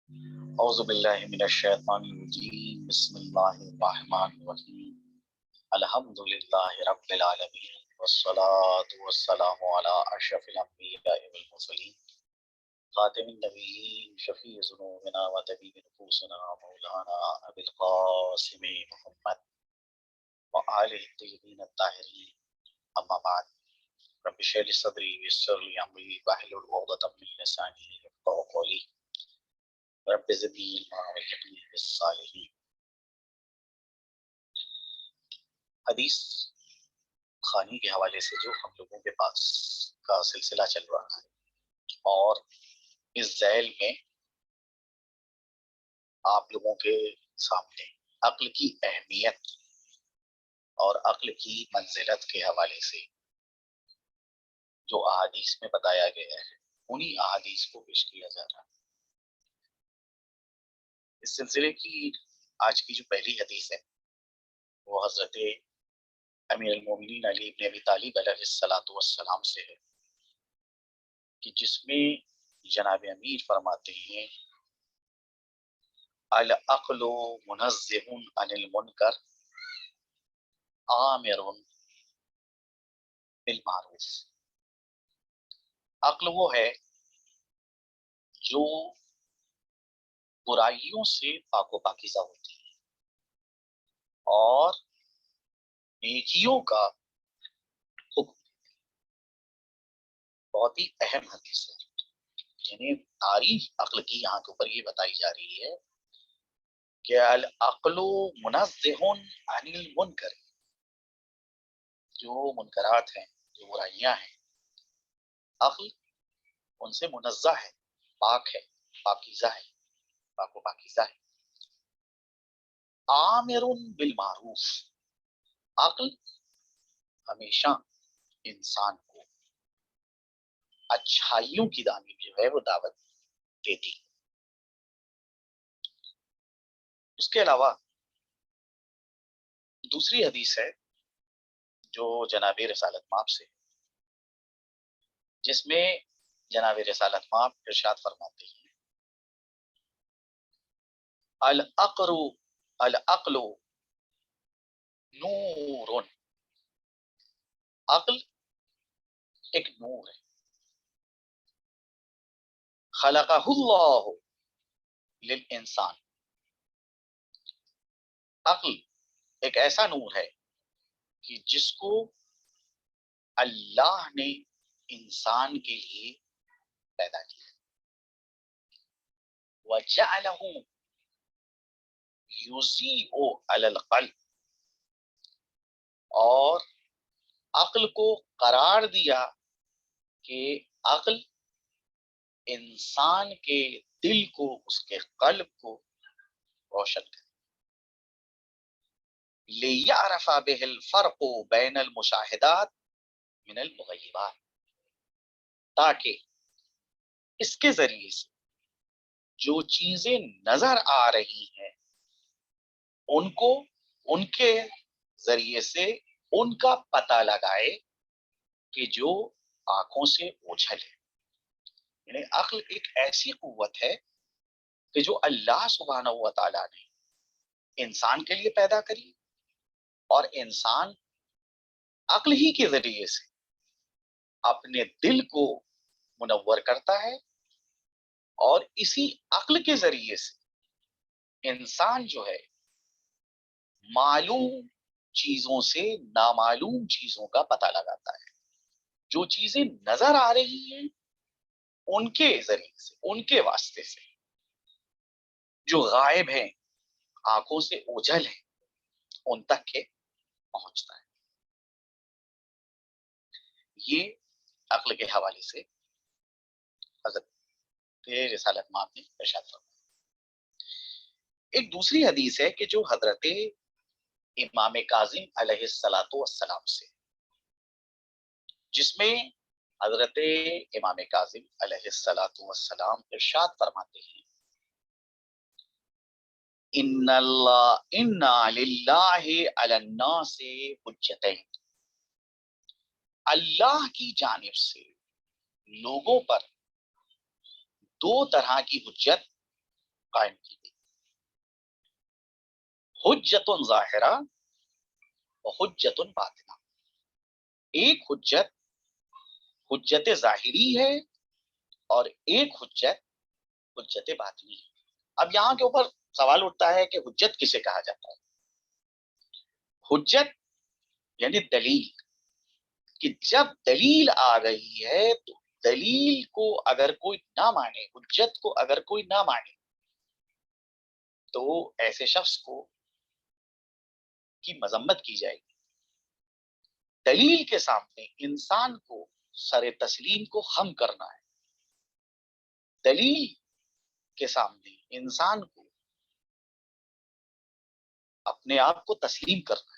اعوذ باللہ من الشیطان الرجیم بسم اللہ الرحمن الرحیم الحمد للہ رب العالمین والصلاة والسلام علی اشرف الانبیاء والمرسلین خاتم النبیین شفیع ذنوبنا و طبیب نفوسنا مولانا ابی القاسم محمد وآلہ الطیبین الطاہرین اما بعد رب اشرح لي صدری ویسر لي امری واحلل عقدۃ من لسانی یفقهوا قولی رب زدنی علما والحقنی بالصالحین۔ حدیث خانی کے حوالے سے جو ہم لوگوں کے پاس کا سلسلہ چل رہا ہے، اور اس ذیل میں آپ لوگوں کے سامنے عقل کی اہمیت اور عقل کی منزلت کے حوالے سے جو احادیث میں بتایا گیا ہے انہی احادیث کو پیش کیا جا رہا ہے۔ اس سلسلے کی آج کی جو پہلی حدیث ہے وہ حضرت امیر المومنین علی بن ابی طالب علیہ الصلوۃ والسلام سے ہے، کہ جس میں جناب امیر فرماتے ہیں العقل منزہ عن المنکر آمر بالمعروف۔ عقل وہ ہے جو برائیوں سے پاک و پاکیزہ ہوتی ہے اور نیکیوں کا حکم۔ بہت ہی اہم حدیث ہے، یعنی تعریف عقل کی یہاں کے اوپر یہ بتائی جا رہی ہے کہ العقل منزہ عن المنکر، جو منکرات ہیں، جو برائیاں ہیں، عقل ان سے منزہ ہے، پاک ہے، پاکیزہ ہے، پاک و پاکیزہ ہے۔ آمر بالمعروف، عقل ہمیشہ انسان کو اچھائیوں کی جانب جو ہے وہ دعوت دیتی۔ اس کے علاوہ دوسری حدیث ہے جو جناب رسالت مآب سے، جس میں جناب رسالت مآب ارشاد فرماتے ہیں العقل نور، عقل ایک نور ہے، خلقہ اللہ للانسان، عقل ایک ایسا نور ہے کہ جس کو اللہ نے انسان کے لیے پیدا کیا، وَجَعَلَهُ يُضِيءُ عَلَى الْقَلْبِ، اور عقل کو قرار دیا کہ عقل انسان کے دل کو، اس کے قلب کو روشن کرے، لِيَعْرَفَ بِهِ الْفَرْقُ بَيْنَ الْمُشَاهِدَاتِ مِنَ الْمُغَيِّبَاتِ، تاکہ اس کے ذریعے سے جو چیزیں نظر آ رہی ہیں ان کو ان کے ذریعے سے ان کا پتہ لگائے کہ جو آنکھوں سے اوجھل ہے۔ یعنی عقل ایک ایسی قوت ہے کہ جو اللہ سبحانہ و تعالیٰ نے انسان کے لیے پیدا کری، اور انسان عقل ہی کے ذریعے سے اپنے دل کو منور کرتا ہے، اور اسی عقل کے ذریعے سے انسان جو ہے معلوم چیزوں سے نامعلوم چیزوں کا پتہ لگاتا ہے۔ جو چیزیں نظر آ رہی ہیں ان کے ذریعے سے، ان کے واسطے سے، جو غائب ہیں، آنکھوں سے اوجھل ہیں، ان تک کے پہنچتا ہے۔ یہ عقل کے حوالے سے حضرت رسالت مآب نے ارشاد فرمایا۔ ایک دوسری حدیث ہے کہ جو حضرت امام کاظم علیہ الصلوۃ والسلام سے، جس میں حضرت امام کاظم علیہ الصلوۃ والسلام ارشاد فرماتے ہیں ان للہ علی الناس حجتین، اللہ کی جانب سے لوگوں پر دو طرح کی حجت قائم کی گئی. حجت ظاہرہ و حجت باطنہ. ایک حجت حجت ظاہری ہے اور ایک حجت حجت باطنی ہے. اب یہاں کے اوپر سوال اٹھتا ہے کہ حجت کسے کہا جاتا ہے؟ حجت یعنی دلیل، کہ جب دلیل آ گئی ہے تو دلیل کو اگر کوئی نہ مانے، حجت کو اگر کوئی نہ مانے، تو ایسے شخص کو کی مذمت کی جائے گی. دلیل کے سامنے انسان کو سر تسلیم کو خم کرنا ہے. دلیل کے سامنے انسان کو اپنے آپ کو تسلیم کرنا ہے.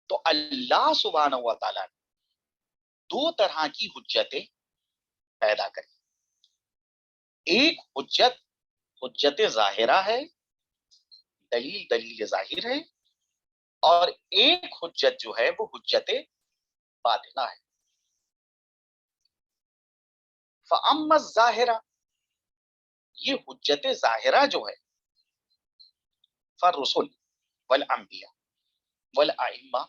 تو اللہ سبحانہ و تعالیٰ نے دو طرح کی حجتیں پیدا کری. ایک حجت حجت ظاہرہ ہے، دلیل ظاہر ہے، اور ایک حجت جو ہے وہ حجت باطنہ ہے. فَأَمَّا الظَّاہرہ، یہ حجت ظاہرہ جو ہے، فالرسل والانبیاء والائمہ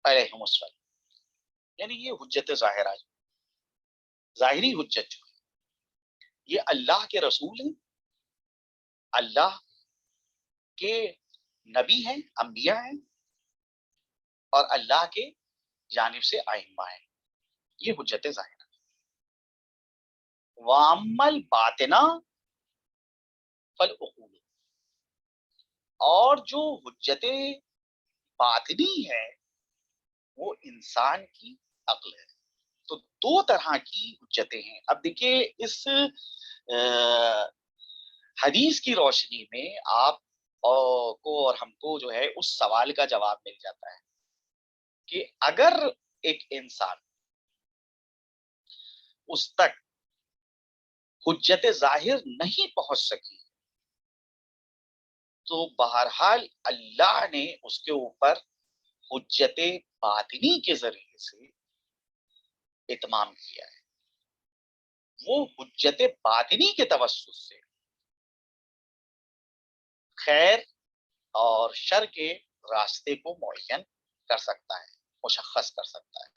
علیہم السلام، یعنی یہ حجت ظاہرہ جو ظاہری حجت جو ہے، یہ اللہ کے رسول ہیں، اللہ کے نبی ہیں، انبیاء ہیں، اور اللہ کے جانب سے ائمہ ہیں. یہ حجت ظاہرہ. وَأَمَّا الْبَاطِنَہ فَالْعُقُولُ، اور جو حجت باطنی ہے وہ انسان کی عقل ہے. تو دو طرح کی حجتیں ہیں. اب دیکھیے اس حدیث کی روشنی میں آپ کو اور ہم کو جو ہے اس سوال کا جواب مل جاتا ہے کہ اگر ایک انسان اس تک حجت ظاہر نہیں پہنچ سکی تو بہرحال اللہ نے اس کے اوپر حجت باطنی کے ذریعے سے اتمام کیا ہے. وہ حجت باطنی کے توسط سے خیر اور شر کے راستے کو معین کر سکتا ہے، مشخص کر سکتا ہے.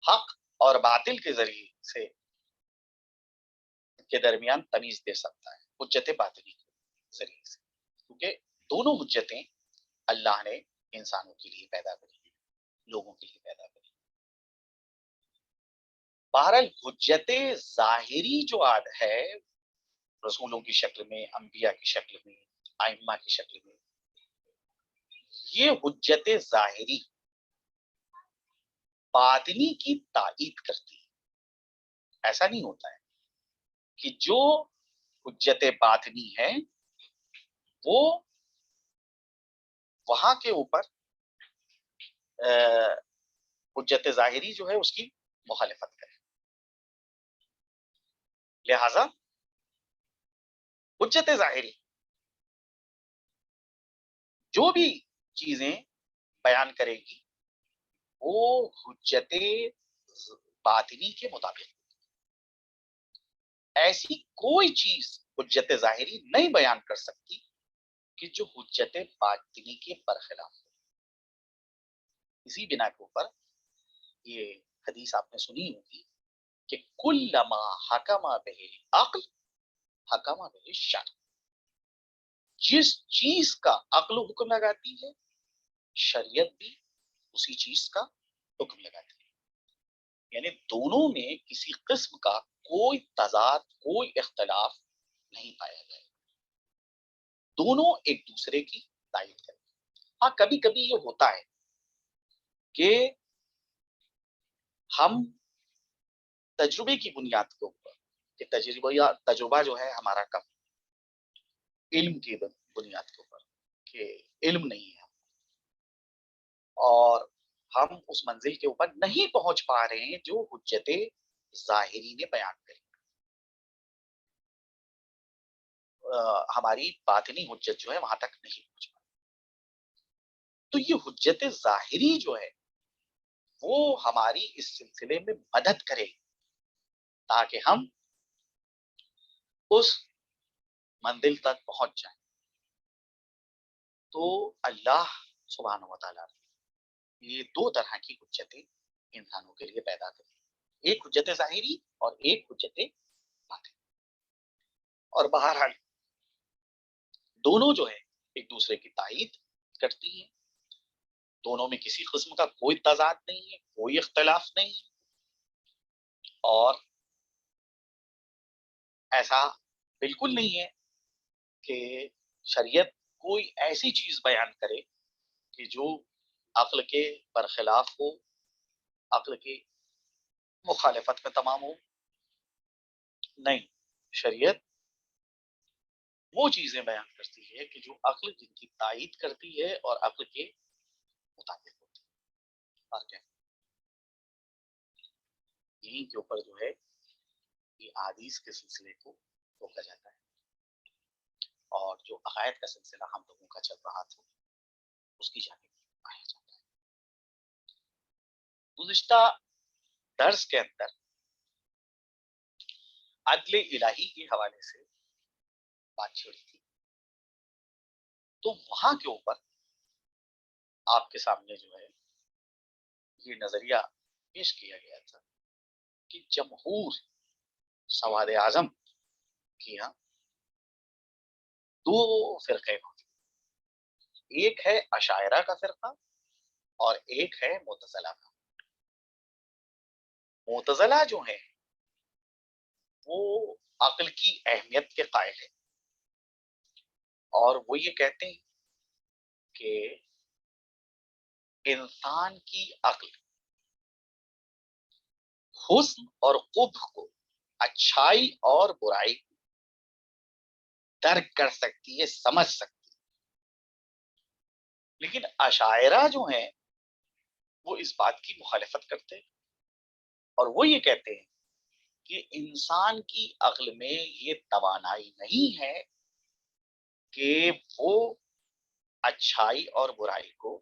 حق اور باطل کے ذریعے سے کے درمیان تمیز دے سکتا ہے حجت باطنی کے ذریعے سے، کیونکہ دونوں حجتیں اللہ نے انسانوں کے لیے پیدا کری، لوگوں کے لیے پیدا کری. بہرحال حجت ظاہری جو ہے رسولوں کی شکل میں، انبیاء کی شکل میں، ائمہ کی شکل میں، یہ حجت ظاہری باطنی کی تائید کرتی ہے. ایسا نہیں ہوتا ہے کہ جو حجت باطنی ہے وہ وہاں کے اوپر حجت ظاہری جو ہے اس کی مخالفت کرے. لہذا حجت ظاہری جو بھی چیزیں بیان کرے گی وہ حجت باطنی کے مطابق. ایسی کوئی چیز حجت ظاہری نہیں بیان کر سکتی کہ جو حجت باطنی کے برخلاف ہو. اسی بنا کے اوپر یہ حدیث آپ نے سنی ہوگی کہ کلما حکم بہ عقل حکم بہ شرع. جس چیز کا عقل حکم لگاتی ہے شریعت بھی اسی چیز کا حکم لگاتی ہے. یعنی دونوں میں کسی قسم کا کوئی تضاد، کوئی اختلاف نہیں پایا جائے. دونوں ایک دوسرے کی تائید کریں. ہاں کبھی کبھی یہ ہوتا ہے کہ ہم تجربے کی بنیاد کے اوپر، کہ تجربہ جو ہے ہمارا کم، علم کی بنیاد کے اوپر کہ علم نہیں ہے اور ہم اس منزل کے اوپر نہیں پہنچ پا رہے ہیں جو حجت ظاہری نے بیان کری. ہماری باطنی حجت جو ہے وہاں تک نہیں پہنچ پا. تو یہ حجت ظاہری جو ہے وہ ہماری اس سلسلے میں مدد کرے تاکہ ہم اس منزل تک پہنچ جائیں. تو اللہ سبحانہ و تعالیٰ نے یہ دو طرح کی حجتیں انسانوں کے لیے پیدا کری, ایک حجت ظاہری اور ایک حجت باطنی. اور بہرحال دونوں جو ہے ایک دوسرے کی تائید کرتی ہیں, دونوں میں کسی قسم کا کوئی تضاد نہیں ہے, کوئی اختلاف نہیں ہے, اور ایسا بالکل نہیں ہے کہ شریعت کوئی ایسی چیز بیان کرے کہ جو عقل کے برخلاف ہو, عقل کی مخالفت میں تمام ہو. نہیں, شریعت وہ چیزیں بیان کرتی ہے کہ جو عقل جن کی تائید کرتی ہے اور عقل کے مطابق ہوتی ہے. اور کیا یہیں کے اوپر جو ہے یہ احادیث کے سلسلے کو روکا جاتا ہے, اور جو عقائد کا سلسلہ ہم لوگوں کا چل رہا تھا اس کی جانب آیا جاتا ہے. گزشتہ درس کے اندر عدل الہی کے حوالے سے بات چھڑی تھی, تو وہاں کے اوپر آپ کے سامنے جو ہے یہ نظریہ پیش کیا گیا تھا کہ جمہور سواد اعظم کی یہاں دو فرقے ہوتے, ایک ہے اشاعرہ کا فرقہ اور ایک ہے معتزلہ کا. معتزلہ جو ہے وہ عقل کی اہمیت کے قائل ہے, اور وہ یہ کہتے ہیں کہ انسان کی عقل حسن اور قبح کو, اچھائی اور برائی کو درک کر سکتی ہے, سمجھ سکتی ہے. لیکن اشاعرہ جو ہیں وہ اس بات کی مخالفت کرتے ہیں, اور وہ یہ کہتے ہیں کہ انسان کی عقل میں یہ توانائی نہیں ہے کہ وہ اچھائی اور برائی کو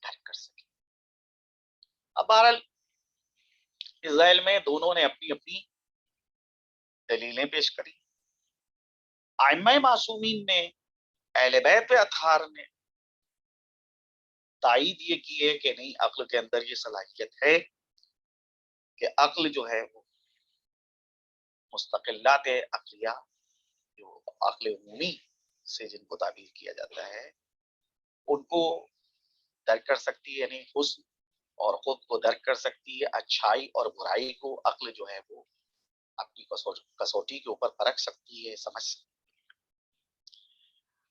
درک کر سکے. اب بہرحال اسرائیل میں دونوں نے اپنی اپنی دلیلیں پیش کری. ائمہ معصومین نے, اہل بیت اطہار نے تائید یہ کی ہے کہ نہیں, عقل کے اندر یہ صلاحیت ہے کہ عقل جو ہے وہ مستقلات عقلیہ, جو عقل عمومی سے جن کو تعبیر کیا جاتا ہے, ان کو درک کر سکتی ہے, یعنی حسن اور خود کو درک کر سکتی ہے, اچھائی اور برائی کو عقل جو ہے وہ اپنی کسوٹی کے اوپر پرکھ سکتی ہے, سمجھ سکتی ہے.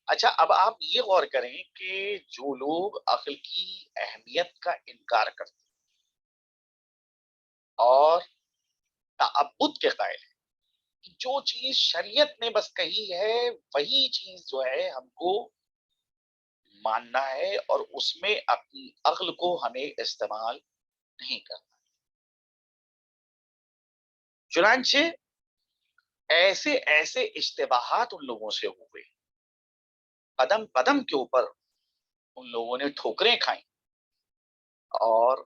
اچھا, اب آپ یہ غور کریں کہ جو لوگ عقل کی اہمیت کا انکار کرتے ہیں اور تعبد کے قائل ہیں, جو چیز شریعت نے بس کہی ہے وہی چیز جو ہے ہم کو ماننا ہے, اور اس میں اپنی عقل کو ہمیں استعمال نہیں کرنا. چنانچہ ایسے ایسے اشتباہات ان لوگوں سے ہوئے, قدم قدم کے اوپر ان لوگوں نے ٹھوکریں کھائیں, اور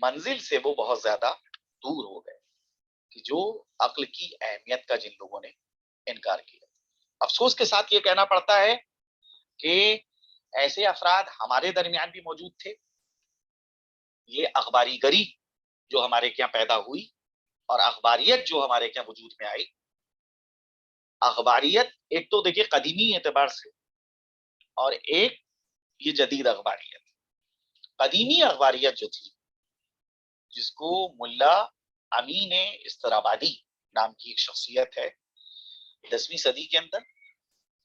منزل سے وہ بہت زیادہ دور ہو گئے کہ جو عقل کی اہمیت کا جن لوگوں نے انکار کیا. افسوس کے ساتھ یہ کہنا پڑتا ہے کہ ایسے افراد ہمارے درمیان بھی موجود تھے. یہ اخباری گری جو ہمارے یہاں پیدا ہوئی اور اخباریت جو ہمارے یہاں وجود میں آئی, اخباریت ایک تو دیکھیے قدیمی اعتبار سے, اور ایک یہ جدید اخباریت. قدیمی اخباریت جو تھی, جس کو ملا امین استرابادی نام کی ایک شخصیت ہے 10ویں صدی کے اندر,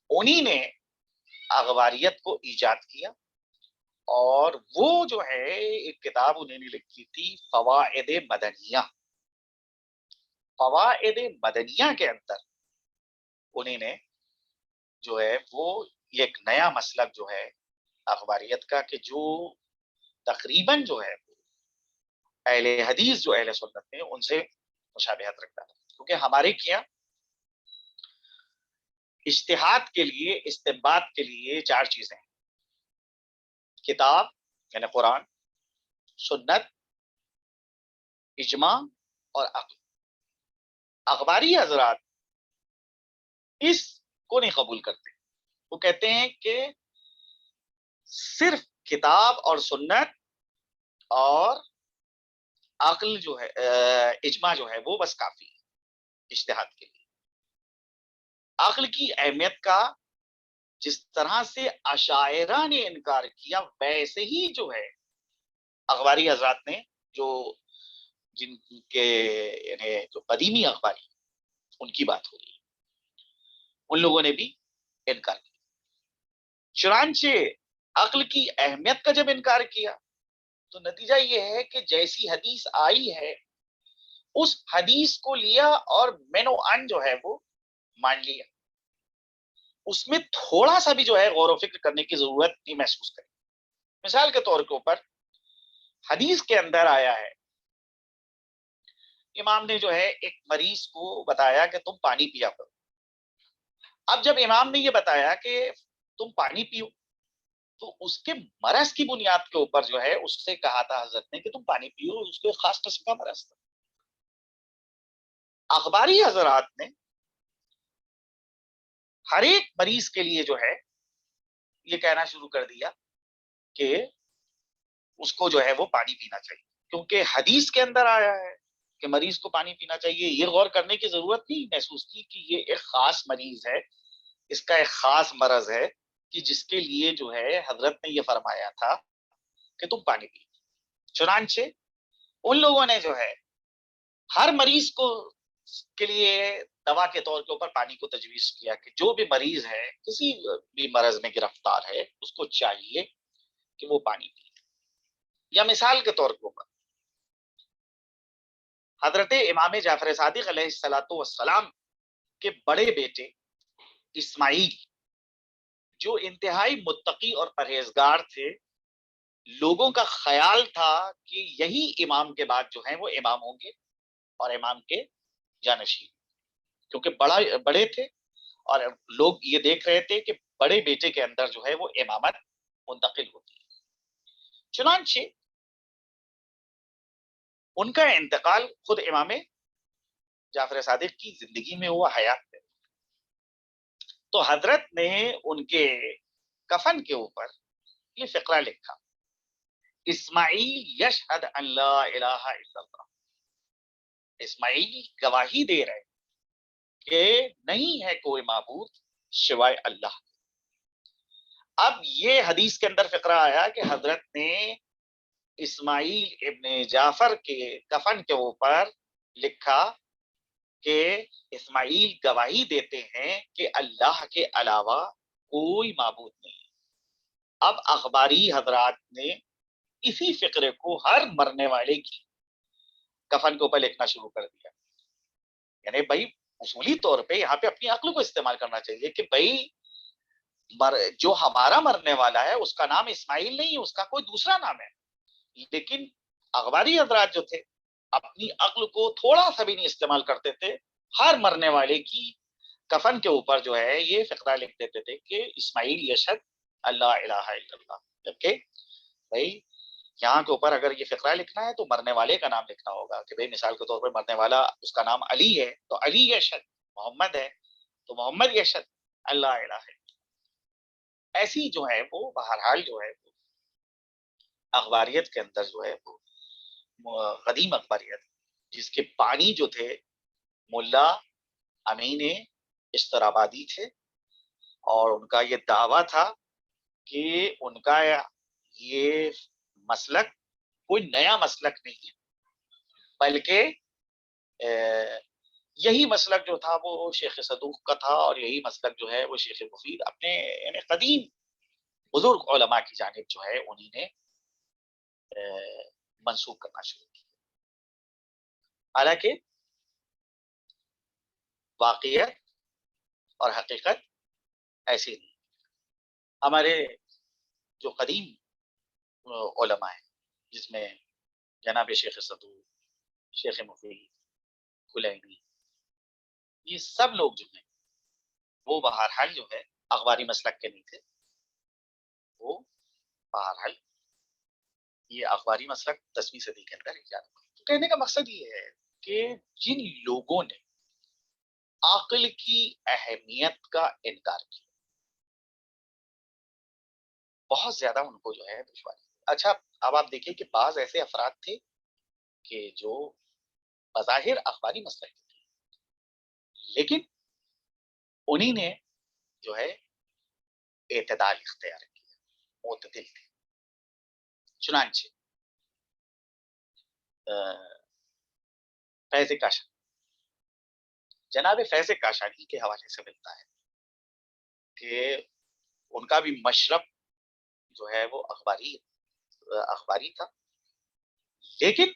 انہی نے اخباریت کو ایجاد کیا, اور وہ جو ہے ایک کتاب انہوں نے لکھی تھی فوائد مدنیہ. فوائد مدنیہ کے اندر انہوں نے جو ہے وہ ایک نیا مسلک جو ہے اخباریت کا, کہ جو تقریباً جو ہے اہل حدیث جو اہل سنت ہیں ان سے مشابہت رکھتا ہے. کیونکہ ہمارے کیا اجتہاد کے لیے, استنباط کے لیے چار چیزیں ہیں: کتاب یعنی قرآن, سنت, اجماع اور عقل. اخباری حضرات اس کو نہیں قبول کرتے. وہ کہتے ہیں کہ صرف کتاب اور سنت اور عقل جو ہے، اجماع جو ہے وہ بس کافی ہے اجتہاد کے لیے. عقل کی اہمیت کا جس طرح سے اشاعرہ نے انکار کیا، ویسے ہی جو ہے اخباری حضرات نے، جو جن کے یعنی جو قدیمی اخباری ان کی بات ہو رہی ہے، ان لوگوں نے بھی انکار کیا. چنانچہ عقل کی اہمیت کا جب انکار کیا تو نتیجہ یہ ہے کہ جیسی حدیث آئی ہے اس حدیث کو لیا اور مینو ان جو ہے وہ مان لیا. اس میں تھوڑا سا بھی جو ہے غور و فکر کرنے کی ضرورت نہیں محسوس کری. مثال کے طور کے اوپر حدیث کے اندر آیا ہے، امام نے جو ہے ایک مریض کو بتایا کہ تم پانی پیا کرو. اب جب امام نے یہ بتایا کہ تم پانی پیو تو اس کے مرض کی بنیاد کے اوپر جو ہے اس سے کہا تھا حضرت نے کہ تم پانی پیو، اس کو ایک خاص قسم کا مرض تھا. اخباری حضرات نے ہر ایک مریض کے لیے جو ہے یہ کہنا شروع کر دیا کہ اس کو جو ہے وہ پانی پینا چاہیے، کیونکہ حدیث کے اندر آیا ہے کہ مریض کو پانی پینا چاہیے. یہ غور کرنے کی ضرورت نہیں محسوس کی کہ یہ ایک خاص مریض ہے، اس کا ایک خاص مرض ہے کہ جس کے لیے جو ہے حضرت نے یہ فرمایا تھا کہ تم پانی پی. چنانچہ ان لوگوں نے جو ہے ہر مریض کو کے لیے دوا کے طور کے اوپر پانی کو تجویز کیا کہ جو بھی مریض ہے، کسی بھی مرض میں گرفتار ہے، اس کو چاہیے کہ وہ پانی پی. یا مثال کے طور کے اوپر حضرت امام جعفر صادق علیہ الصلوۃ والسلام کے بڑے بیٹے اسماعیل، جو انتہائی متقی اور پرہیزگار تھے، لوگوں کا خیال تھا کہ یہی امام کے بعد جو ہیں وہ امام ہوں گے اور امام کے جانشین، کیونکہ بڑے تھے اور لوگ یہ دیکھ رہے تھے کہ بڑے بیٹے کے اندر جو ہے وہ امامت منتقل ہوتی ہے. چنانچہ ان کا انتقال خود امام جعفر صادق کی زندگی میں ہوا، حیات میں. تو حضرت نے ان کے کفن کے اوپر یہ فقرہ لکھا: اسماعیل یشہد ان لا الہ الا اللہ. اسماعیل گواہی دے رہے کہ نہیں ہے کوئی معبود سوائے اللہ. اب یہ حدیث کے اندر فقرہ آیا کہ حضرت نے اسماعیل ابن جعفر کے کفن کے اوپر لکھا کہ اسماعیل گواہی دیتے ہیں کہ اللہ کے علاوہ کوئی معبود نہیں. اب اخباری حضرات نے اسی فقرے کو ہر مرنے والے کی کفن کے اوپر لکھنا شروع کر دیا. یعنی بھائی اصولی طور پہ یہاں پہ اپنی عقل کو استعمال کرنا چاہیے کہ بھائی جو ہمارا مرنے والا ہے اس کا نام اسماعیل نہیں، اس کا کوئی دوسرا نام ہے. لیکن اخباری حضرات جو تھے اپنی عقل کو تھوڑا سا بھی نہیں استعمال کرتے تھے، ہر مرنے والے کی کفن کے اوپر جو ہے یہ فقرہ لکھ دیتے تھے کہ اسماعیل یشہد اللہ الہ الا اللہ. جبکہ بھائی یہاں کے اوپر اگر یہ فقرہ لکھنا ہے تو مرنے والے کا نام لکھنا ہوگا کہ بھائی مثال کے طور پر مرنے والا اس کا نام علی ہے تو علی یشہد، محمد ہے تو محمد یشہد اللہ الہ. ایسی جو ہے وہ بہرحال جو ہے وہ اخباریت کے اندر جو ہے وہ قدیم اخباریت جس کے پانی جو تھے ملا امین اشترابادی تھے، اور ان کا یہ دعویٰ تھا کہ ان کا یہ مسلک کوئی نیا مسلک نہیں ہے، بلکہ یہی مسلک جو تھا وہ شیخ صدوق کا تھا، اور یہی مسلک جو ہے وہ شیخ مفید اپنے یعنی قدیم بزرگ علماء کی جانب جو ہے انہی نے منسوخ کرنا شروع کیا. حالانکہ واقعیت اور حقیقت ایسی نہیں. ہمارے جو قدیم علماء ہیں جس میں جناب شیخ صدوق، شیخ مفید، کلینی، یہ سب لوگ جو ہیں وہ بہرحال جو ہے اخباری مسلک کے نہیں تھے. وہ بہرحال یہ اخباری مسلک 10ویں صدی کے اندر ایجاد ہوا. تو کہنے کا مقصد یہ ہے کہ جن لوگوں نے عقل کی اہمیت کا انکار کیا، بہت زیادہ ان کو جو ہے دشواری۔ اچھا، اب آپ دیکھیں کہ بعض ایسے افراد تھے کہ جو بظاہر اخباری مسئلہ تھے، لیکن انہی نے جو ہے اعتدال اختیار کیا، معتدل تھے۔ چنانچہ فیض کاشانی، جناب فیض کاشانی کے حوالے سے ملتا ہے کہ ان کا بھی مشرب جو ہے وہ اخباری تھا، لیکن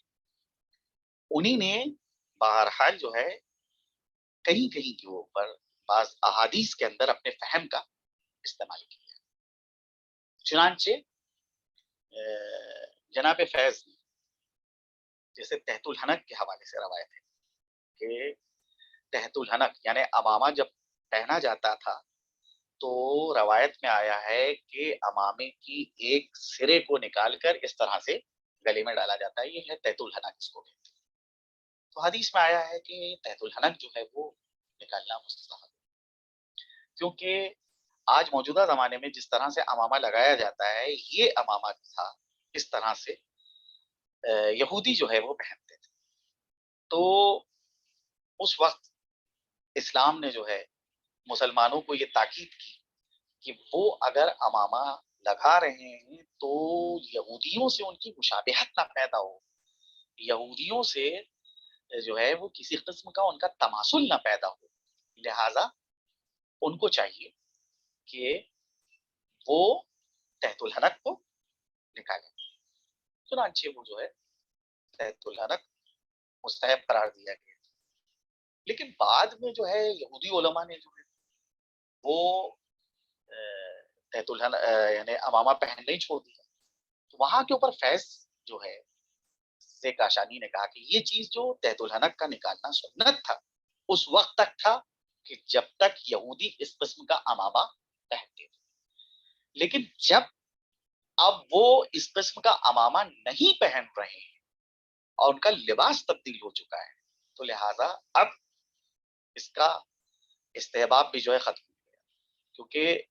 انہی نے بہرحال جو ہے کہیں کہیں کے اوپر بعض احادیث کے اندر اپنے فہم کا استعمال کیا۔ چنانچہ جناب فیض جیسے تحت الحنک کے حوالے سے روایت ہے کہ تحت الحنک یعنی امامہ جب پہنا جاتا تھا تو روایت میں آیا ہے کہ امامے کی ایک سرے کو نکال کر اس طرح سے گلے میں ڈالا جاتا ہے، یہ ہے تحت الحنک اس کو کہتے ہیں۔ تو حدیث میں آیا ہے کہ تحت الحنک جو ہے وہ نکالنا مستحب، کیونکہ آج موجودہ زمانے میں جس طرح سے امامہ لگایا جاتا ہے، یہ امامہ تھا اس طرح سے یہودی جو ہے وہ پہنتے تھے۔ تو اس وقت اسلام نے جو ہے مسلمانوں کو یہ تاکید کی کہ وہ اگر امامہ لگا رہے ہیں تو یہودیوں سے ان کی مشابہت نہ پیدا ہو، یہودیوں سے جو ہے وہ کسی قسم کا ان کا تماثل نہ پیدا ہو، لہذا ان کو چاہیے کہ وہ تحت الحنک کو نکالیں۔ چنانچہ وہ جو ہے تحت الحنک مستحب قرار دیا گیا، لیکن بعد میں جو ہے یہودی علماء نے جو ہے وہ تحت الحنک یعنی امامہ پہننا ہی چھوڑ دیا۔ تو وہاں کے اوپر فیض جو ہے سے کاشانی نے کہا کہ یہ چیز جو تحت الحنک کا نکالنا سنت تھا اس وقت تک تھا کہ جب تک یہودی اس قسم کا امامہ پہنتے تھے، لیکن جب اب وہ اس قسم کا امامہ نہیں پہن رہے ہیں اور ان کا لباس تبدیل ہو چکا ہے، تو لہٰذا اب اس کا استحباب بھی جو ہے ختم ہو گیا، کیونکہ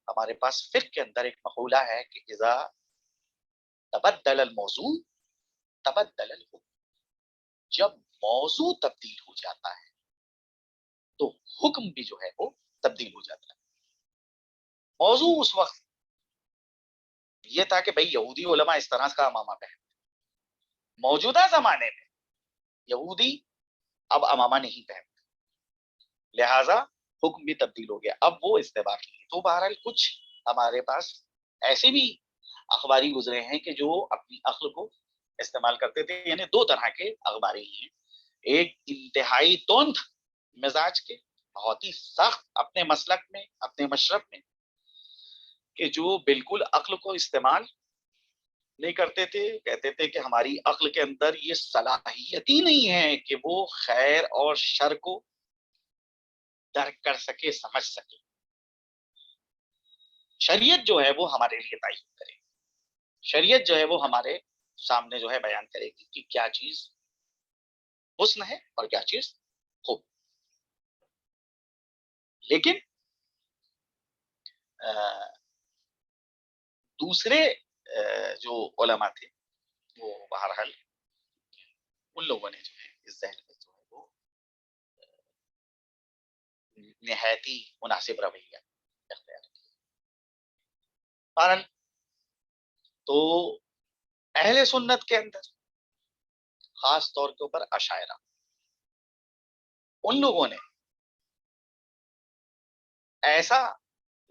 ہمارے پاس فقہ کے اندر ایک مقولہ ہے کہ اذا تبدل الموضوع تبدل الحکم، جب موضوع تبدیل ہو جاتا ہے تو حکم بھی جو ہے وہ تبدیل ہو جاتا ہے۔ موضوع اس وقت یہ تھا کہ بھئی یہودی علماء اس طرح کا امامہ پہنتے، موجودہ زمانے میں یہودی اب امامہ نہیں پہنتے، لہٰذا حکم بھی تبدیل ہو گیا، اب وہ استحباب نہیں ہے۔ تو بہرحال کچھ ہمارے پاس ایسے بھی اخباری گزرے ہیں کہ جو اپنی عقل کو استعمال کرتے تھے، یعنی دو طرح کے اخباری ہیں، ایک انتہائی تند مزاج کے، بہت ہی سخت اپنے مسلک میں اپنے مشرب میں، کہ جو بالکل عقل کو استعمال نہیں کرتے تھے، کہتے تھے کہ ہماری عقل کے اندر یہ صلاحیت ہی نہیں ہے کہ وہ خیر اور شر کو درک کر سکے، سمجھ سکے، شریعت جو ہے وہ ہمارے لیے تعین کرے، شریعت جو ہے وہ ہمارے سامنے جو ہے بیان کرے گی کہ کیا چیز حسن ہے اور کیا چیز خوب۔ لیکن دوسرے جو علماء تھے وہ بہرحال ان لوگوں نے جو ہے اس ذہن میں جو ہے وہ نہایتی مناسب رویہ اختیار کیا۔ بہرحال تو اہل سنت کے اندر خاص طور کے اوپر اشاعرہ، ان لوگوں نے ایسا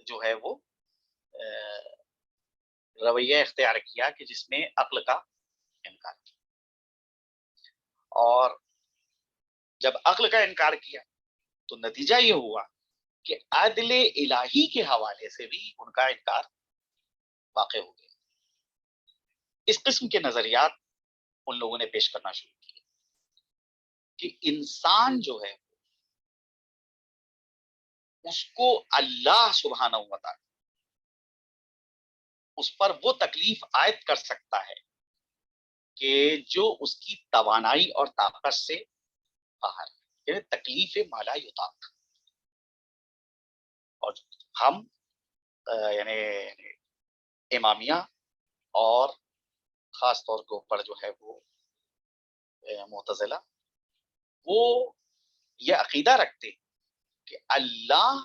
جو ہے وہ رویہ اختیار کیا کہ جس میں عقل کا انکار کیا، اور جب عقل کا انکار کیا تو نتیجہ یہ ہوا کہ عدل الہی کے حوالے سے بھی ان کا انکار واقع ہو گیا۔ اس قسم کے نظریات ان لوگوں نے پیش کرنا شروع کیے کہ انسان جو ہے اس کو اللہ سبحانہ و تعالی اس پر وہ تکلیف عائد کر سکتا ہے کہ جو اس کی توانائی اور طاقت سے باہر ہے، یعنی تکلیف مالا یطاق. اور ہم یعنی امامیہ اور خاص طور کے اوپر جو ہے وہ معتزلہ، وہ یہ عقیدہ رکھتے کہ اللہ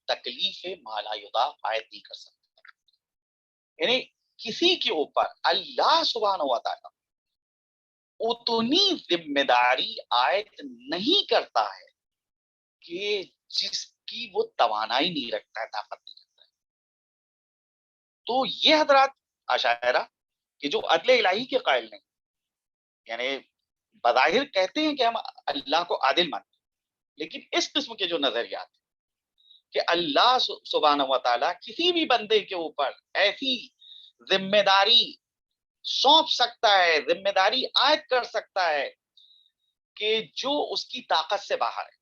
تکلیف مالا یطاق عائد نہیں کر سکتا. یعنی کسی کے اوپر اللہ سبحانہ و تعالیٰ اتنی ذمہ داری عائد نہیں کرتا ہے کہ جس کی وہ توانائی نہیں رکھتا ہے، طاقت نہیں رکھتا ہے. تو یہ حضرات اشاعرہ کہ جو عدل الہی کے قائل نہیں، یعنی بظاہر کہتے ہیں کہ ہم اللہ کو عادل مانتے ہیں، لیکن اس قسم کے جو نظریات ہیں کہ اللہ سبحانہ و تعالیٰ کسی بھی بندے کے اوپر ایسی ذمہ داری سونپ سکتا ہے، ذمہ داری عائد کر سکتا ہے کہ جو اس کی طاقت سے باہر ہے،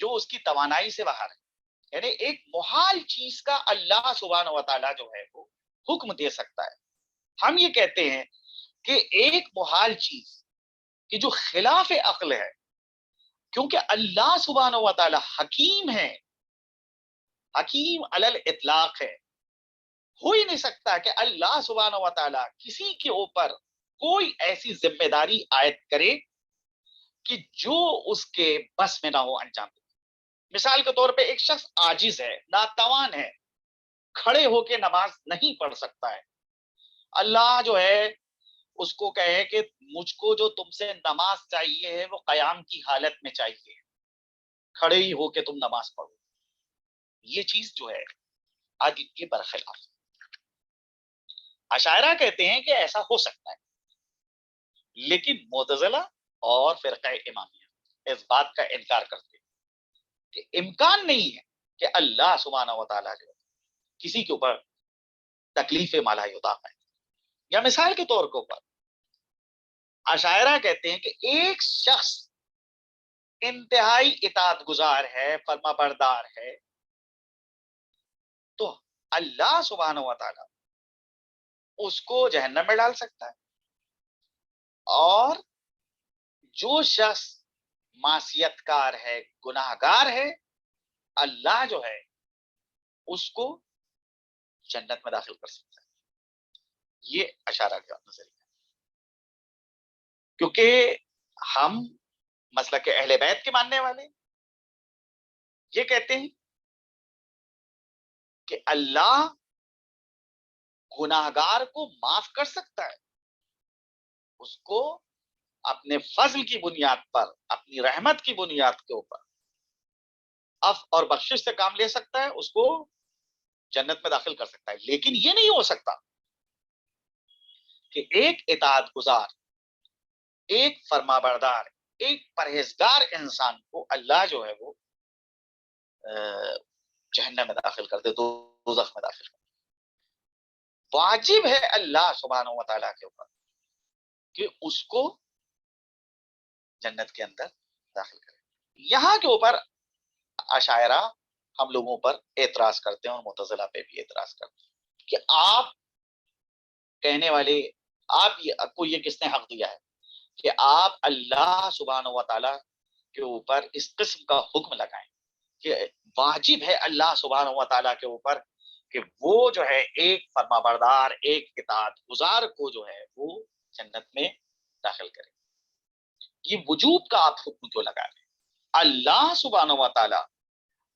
جو اس کی توانائی سے باہر ہے. یعنی ایک محال چیز کا اللہ سبحانہ و تعالیٰ جو ہے وہ حکم دے سکتا ہے. ہم یہ کہتے ہیں کہ ایک محال چیز کہ جو خلاف عقل ہے، کیونکہ اللہ سبحانہ و تعالیٰ حکیم ہے، حکیم علی الاطلاق ہے. ہو ہی نہیں سکتا کہ اللہ سبحانہ و تعالیٰ کسی کے اوپر کوئی ایسی ذمہ داری عائد کرے کہ جو اس کے بس میں نہ ہو انجام دے. مثال کے طور پہ ایک شخص عاجز ہے، ناتوان ہے، کھڑے ہو کے نماز نہیں پڑھ سکتا ہے. اللہ جو ہے اس کو کہے کہ مجھ کو جو تم سے نماز چاہیے ہے وہ قیام کی حالت میں چاہیے، کھڑے ہی ہو کے تم نماز پڑھو. یہ چیز جو ہے عدل کے برخلاف. اشاعرہ کہتے ہیں کہ ایسا ہو سکتا ہے، لیکن معتزلہ اور فرقہ امامیہ اس بات کا انکار کرتے ہیں کہ امکان نہیں ہے کہ اللہ سبحانہ و تعالیٰ جو کسی کے اوپر تکلیف مالا یطاق ہے. یا مثال کے طور کے اوپر اشاعرہ کہتے ہیں کہ ایک شخص انتہائی اطاعت گزار ہے، فرما بردار ہے، تو اللہ سبحانہ و تعالیٰ اس کو جہنم میں ڈال سکتا ہے. اور جو شخص معصیت کار ہے، گناہ گار ہے، اللہ جو ہے اس کو جنت میں داخل کر سکتا ہے. یہ اشارہ کا نظریہ ہے. کیونکہ ہم مسلک اہل بیت کے ماننے والے یہ کہتے ہیں کہ اللہ گناہ گار کو معاف کر سکتا ہے، اس کو اپنے فضل کی بنیاد پر، اپنی رحمت کی بنیاد کے اوپر عفو اور بخشش سے کام لے سکتا ہے، اس کو جنت میں داخل کر سکتا ہے. لیکن یہ نہیں ہو سکتا کہ ایک اطاعت گزار، ایک فرما بردار، ایک پرہیزگار انسان کو اللہ جو ہے وہ جہنم میں داخل کر دے، دوزخ میں داخل کر دے. واجب ہے اللہ سبحانہ و تعالیٰ کے اوپر کہ اس کو جنت کے اندر داخل کرے. یہاں کے اوپر اشاعرہ ہم لوگوں پر اعتراض کرتے ہیں اور معتزلہ پہ بھی اعتراض کرتے ہیں کہ آپ کہنے والے، آپ کو یہ کس نے حق دیا ہے کہ آپ اللہ سبحانہ و تعالیٰ کے اوپر اس قسم کا حکم لگائیں کہ واجب ہے اللہ سبحانہ و تعالیٰ کے اوپر کہ وہ جو ہے ایک فرما بردار، ایک اطاعت گزار کو جو ہے وہ جنت میں داخل کرے. یہ وجوب کا آپ حکم کیوں لگا رہے ہیں؟ اللہ سبحانہ و تعالیٰ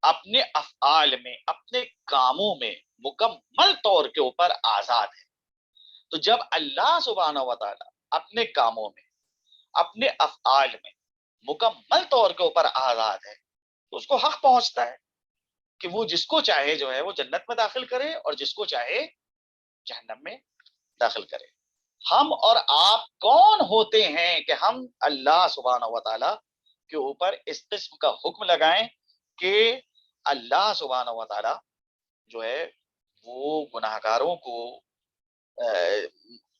اپنے افعال میں، اپنے کاموں میں مکمل طور کے اوپر آزاد ہے. تو جب اللہ سبحانہ و تعالیٰ اپنے کاموں میں، اپنے افعال میں مکمل طور کے اوپر آزاد ہے تو اس کو حق پہنچتا ہے کہ وہ جس کو چاہے جو ہے وہ جنت میں داخل کرے اور جس کو چاہے جہنم میں داخل کرے. ہم اور آپ کون ہوتے ہیں کہ ہم اللہ سبحانہ و تعالیٰ کے اوپر اس قسم کا حکم لگائیں کہ اللہ سبحانہ و تعالیٰ جو ہے وہ گناہ گاروں کو،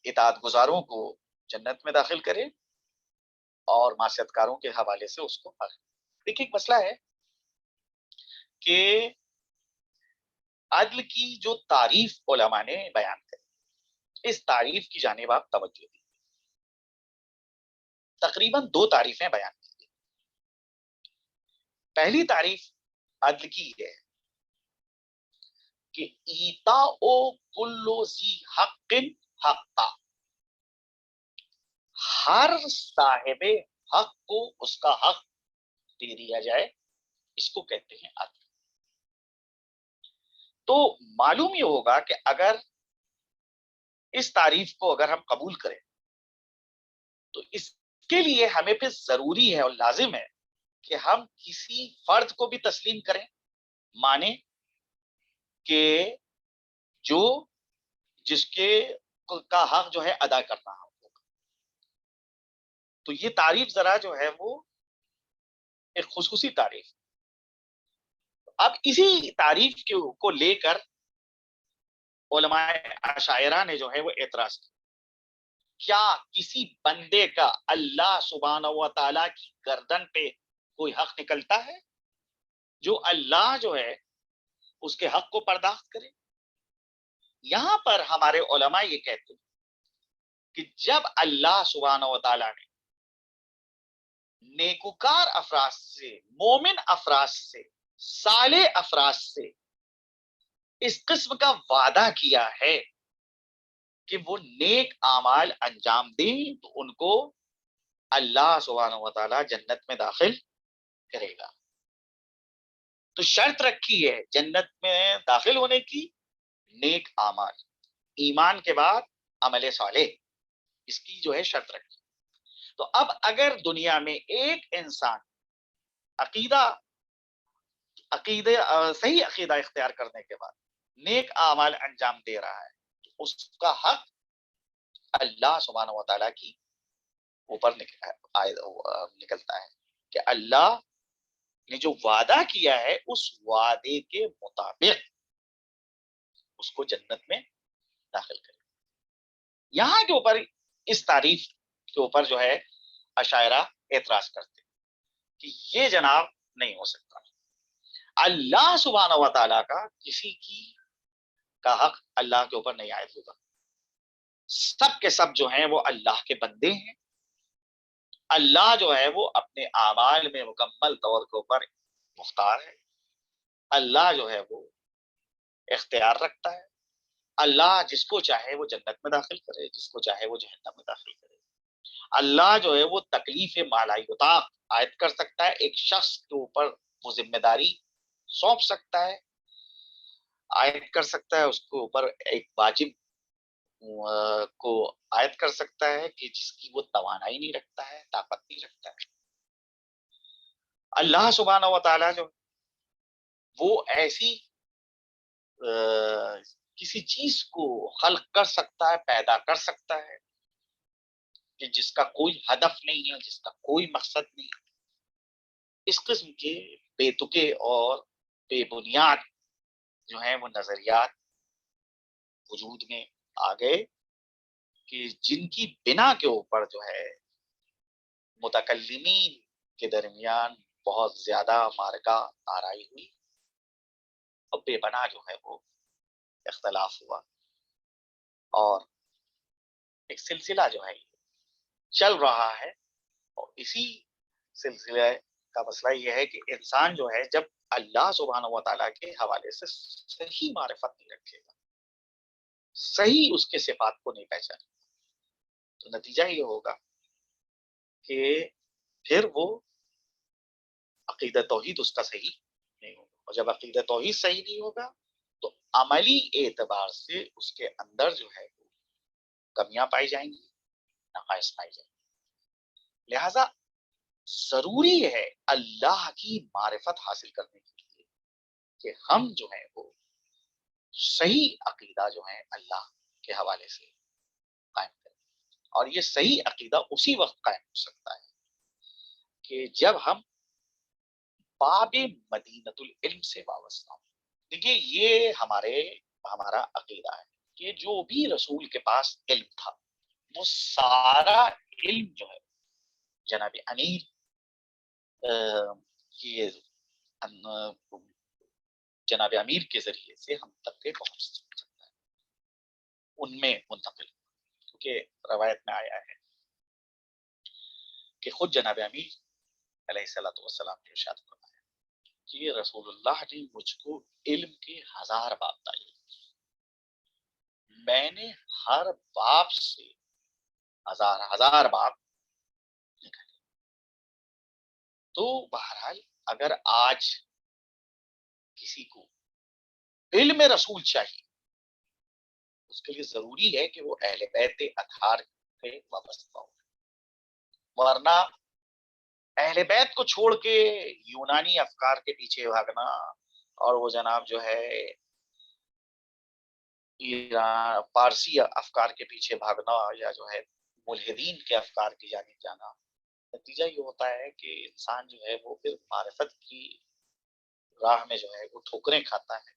اطاعت گزاروں کو جنت میں داخل کرے اور معصیت کاروں کے حوالے سے اس کو. دیکھیے ایک مسئلہ ہے کہ عدل کی جو تعریف علماء نے بیان کی، اس تعریف کی جانب آپ توجہ دیں. تقریباً 2 تعریفیں بیان کی. پہلی تعریف عدل کی ہے کہ ایتا او کلو ذی حق حقا، ہر صاحب حق کو اس کا حق دے دیا جائے، اس کو کہتے ہیں عدل۔ تو معلوم یہ ہوگا کہ اگر اس تعریف کو اگر ہم قبول کریں تو اس کے لیے ہمیں پھر ضروری ہے اور لازم ہے کہ ہم کسی فرد کو بھی تسلیم کریں، مانے کہ جو جس کے کا حق جو ہے ادا کرنا ہوگا۔ تو یہ تعریف ذرا جو ہے وہ ایک خصوصی تعریف۔ اب اسی تعریف کو لے کر علماء عشائرہ نے جو ہے وہ اعتراض کیا، کیا کسی بندے کا اللہ سبحانہ و تعالیٰ کی گردن پہ کوئی حق نکلتا ہے جو اللہ جو ہے اس کے حق کو پرداخت کرے؟ یہاں پر ہمارے علماء یہ کہتے ہیں کہ جب اللہ سبحانہ و تعالیٰ نے نیکوکار افراد سے، مومن افراد سے، صالح افراد سے اس قسم کا وعدہ کیا ہے کہ وہ نیک اعمال انجام دیں تو ان کو اللہ سبحانہ و تعالیٰ جنت میں داخل کرے گا۔ تو شرط رکھی ہے جنت میں داخل ہونے کی، نیک اعمال، ایمان کے بعد عمل صالح، اس کی جو ہے شرط رکھی۔ تو اب اگر دنیا میں ایک انسان صحیح عقیدہ اختیار کرنے کے بعد نیک اعمال انجام دے رہا ہے تو اس کا حق اللہ سبحانہ و تعالیٰ کی اوپر نکلتا ہے کہ اللہ نے جو وعدہ کیا ہے اس وعدے کے مطابق اس کو جنت میں داخل کرے۔ یہاں کے اوپر اس تعریف کے اوپر جو ہے عشائرہ اعتراض کرتے کہ یہ جناب نہیں ہو سکتا، اللہ سبحانہ و تعالیٰ کا کسی کی کا حق اللہ کے اوپر نہیں عائد ہوگا، سب کے سب جو ہیں وہ اللہ کے بندے ہیں، اللہ جو ہے وہ اپنے اعمال میں مکمل طور کے اوپر مختار ہے، اللہ جو ہے وہ اختیار رکھتا ہے، اللہ جس کو چاہے وہ جنت میں داخل کرے، جس کو چاہے وہ جہنم میں داخل کرے، اللہ جو ہے وہ تکلیف مالا یطاق عائد کر سکتا ہے، ایک شخص کے اوپر وہ ذمہ داری سونپ سکتا ہے، عائد کر سکتا ہے، اس کے اوپر ایک واجب کو عائد کر سکتا ہے کہ جس کی وہ توانائی نہیں رکھتا ہے، طاقت نہیں رکھتا ہے۔ اللہ سبحانہ و تعالیٰ جو وہ ایسی کسی چیز کو خلق کر سکتا ہے، پیدا کر سکتا ہے کہ جس کا کوئی ہدف نہیں ہے، جس کا کوئی مقصد نہیں ہے۔ اس قسم کے بے تکے اور بے بنیاد جو ہیں وہ نظریات وجود میں آ گئے کہ جن کی بنا کے اوپر جو ہے متکلمین کے درمیان بہت زیادہ معرکہ آرائی ہوئی اور بے بنا جو ہے وہ اختلاف ہوا، اور ایک سلسلہ جو ہے چل رہا ہے۔ اور اسی سلسلے کا مسئلہ یہ ہے کہ انسان جو ہے جب اللہ سبحانہ و تعالیٰ کے حوالے سے صحیح معرفت نہیں رکھے گا، صحیح اس کے صفات کو نہیں پہچانے تو نتیجہ یہ ہوگا کہ پھر وہ عقیدہ توحید اس کا صحیح نہیں ہوگا، اور جب عقیدہ توحید صحیح نہیں ہوگا تو عملی اعتبار سے اس کے اندر جو ہے وہ کمیاں پائی جائیں گی، نقائص پائی جائیں گی۔ لہذا ضروری ہے اللہ کی معرفت حاصل کرنے کے لیے کہ ہم جو ہے وہ صحیح عقیدہ جو ہے اللہ کے حوالے سے قائم کریں، اور یہ صحیح عقیدہ اسی وقت قائم ہو سکتا ہے کہ جب ہم باب مدینۃ العلم سے وابستہ ہوں۔ دیکھیے یہ ہمارا عقیدہ ہے کہ جو بھی رسول کے پاس علم تھا وہ سارا علم جو ہے جناب امیر کی جناب امیر کے ذریعے سے ہم تک کے پہنچ سکتا ہے، ان میں منتقل، کیونکہ روایت میں آیا ہے کہ خود جناب امیر علیہ الصلوۃ والسلام نے ارشاد فرمایا کہ رسول اللہ نے مجھ کو علم کے 1000 باب تعلیم، میں نے ہر باب سے 1000 باب نکالے۔ تو بہرحال اگر آج کسی کو علم رسول چاہیے، اس کے لیے ضروری ہے کہ وہ اہل بیت اطہار سے وابستہ ہو، ورنہ اہل بیت کو چھوڑ کے یونانی افکار کے پیچھے بھاگنا، اور وہ جناب جو ہے ایران پارسی افکار کے پیچھے بھاگنا، یا جو ہے ملحدین کے افکار کی جانب جانا، نتیجہ یہ ہوتا ہے کہ انسان جو ہے وہ پھر معرفت کی راہ میں جو ہے وہ ٹھوکریں کھاتا ہے،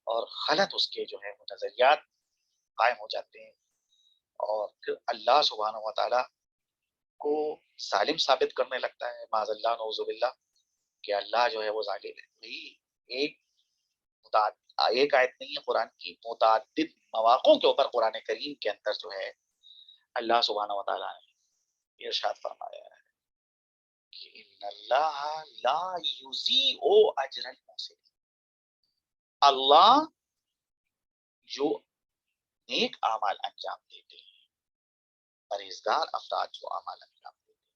اور غلط اس کے جو ہے وہ نظریات قائم ہو جاتے ہیں، اور پھر اللہ سبحانہ و تعالیٰ کو ظالم ثابت کرنے لگتا ہے، معاذ اللہ نعوذ باللہ، کہ اللہ جو ہے وہ ظالم ہے۔ وہی ایک ایک آیت نہیں ہے قرآن کی، متعدد مواقعوں کے اوپر قرآن کریم کے اندر جو ہے اللہ سبحانہ و تعالیٰ نے ارشاد فرمایا ہے کہ ان اللہ لا یضیع اجر المحسنین، اللہ جو نیک اعمال انجام دیتے ہیں، پرہیزگار افراد جو اعمال انجام دیتے ہیں،